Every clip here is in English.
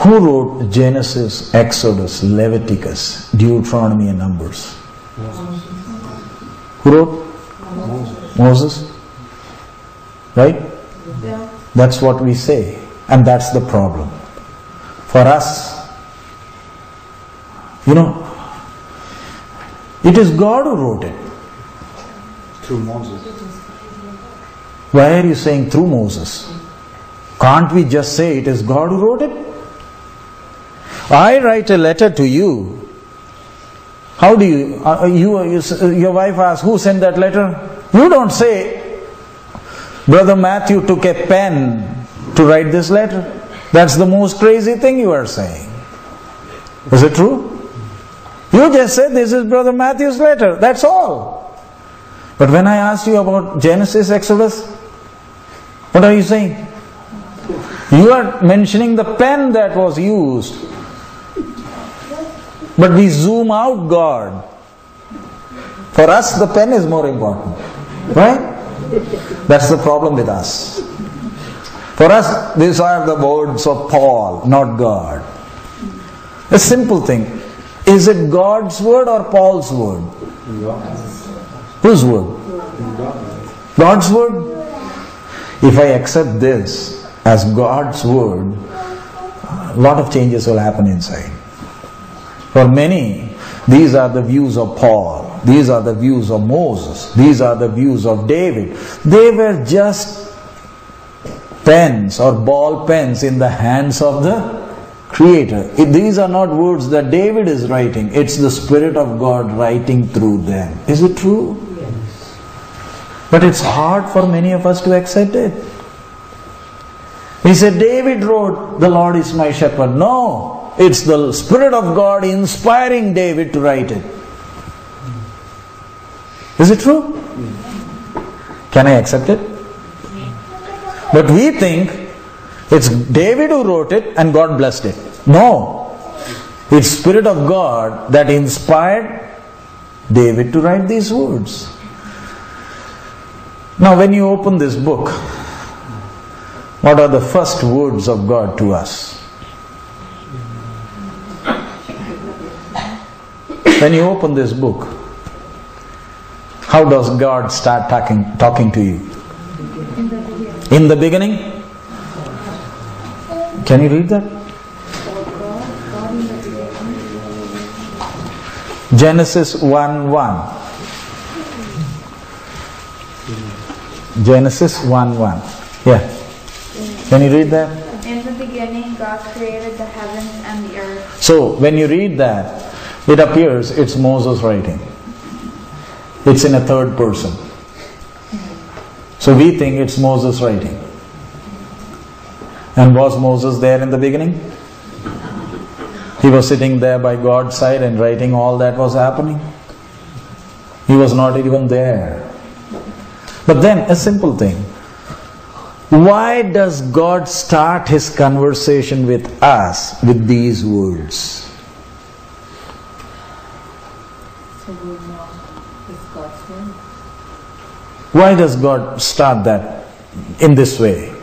Who wrote Genesis, Exodus, Leviticus, Deuteronomy and Numbers? Who wrote? Moses. Right? Yeah. That's what we say. And that's the problem. For us, it is God who wrote it. Through Moses. Why are you saying through Moses? Can't we just say it is God who wrote it? I write a letter to you. How do your wife asks, who sent that letter? You don't say, Brother Matthew took a pen to write this letter. That's the most crazy thing you are saying. Is it true? You just said this is Brother Matthew's letter. That's all. But when I asked you about Genesis, Exodus, what are you saying? You are mentioning the pen that was used. But we zoom out God. For us, the pen is more important. Right? That's the problem with us. For us, these are the words of Paul, not God. A simple thing. Is it God's word or Paul's word? Whose word? God's word? If I accept this as God's word, a lot of changes will happen inside. For many, these are the views of Paul. These are the views of Moses. These are the views of David. They were just pens or ball pens in the hands of the Creator. These are not words that David is writing. It's the Spirit of God writing through them. Is it true? Yes. But it's hard for many of us to accept it. He said, David wrote, the Lord is my shepherd. No. It's the Spirit of God inspiring David to write it. Is it true? Can I accept it? But we think it's David who wrote it and God blessed it. No. It's Spirit of God that inspired David to write these words. Now when you open this book, what are the first words of God to us? When you open this book, how does God start talking to you? In the beginning? Can you read that? Genesis 1:1. Genesis 1:1. Yeah. Can you read that? In the beginning, God created the heavens and the earth. So, when you read that, it appears it's Moses writing. It's in a third person. So we think it's Moses writing. And was Moses there in the beginning? He was sitting there by God's side and writing all that was happening. He was not even there. But then, a simple thing. Why does God start His conversation with us with these words? Why does God start that in this way?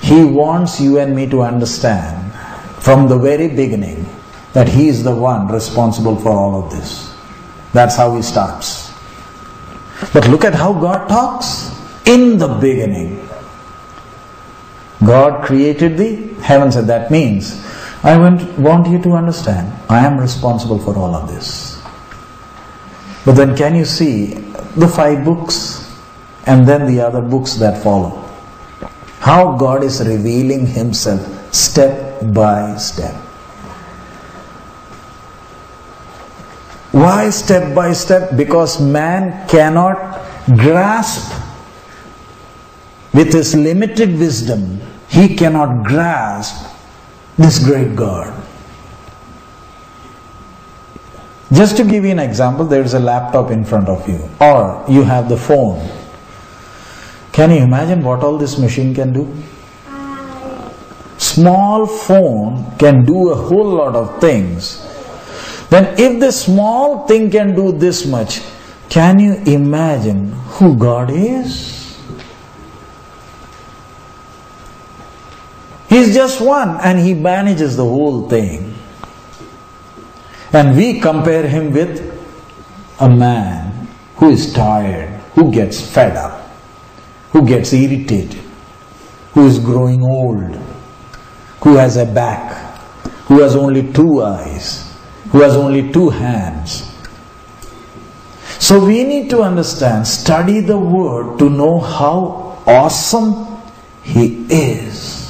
He wants you and me to understand from the very beginning that He is the one responsible for all of this. That's how He starts. But look at how God talks. In the beginning, God created the heavens, and that means I want you to understand I am responsible for all of this. But then can you see the 5 books and then the other books that follow? How God is revealing Himself step by step. Why step by step? Because man cannot grasp with his limited wisdom. He cannot grasp this great God. Just to give you an example, there is a laptop in front of you, or you have the phone. Can you imagine what all this machine can do? Small phone can do a whole lot of things. Then if the small thing can do this much, can you imagine who God is? He He's just one and He manages the whole thing. And we compare Him with a man who is tired, who gets fed up, who gets irritated, who is growing old, who has a back, who has only 2 eyes, who has only 2 hands. So we need to understand, study the Word to know how awesome He is.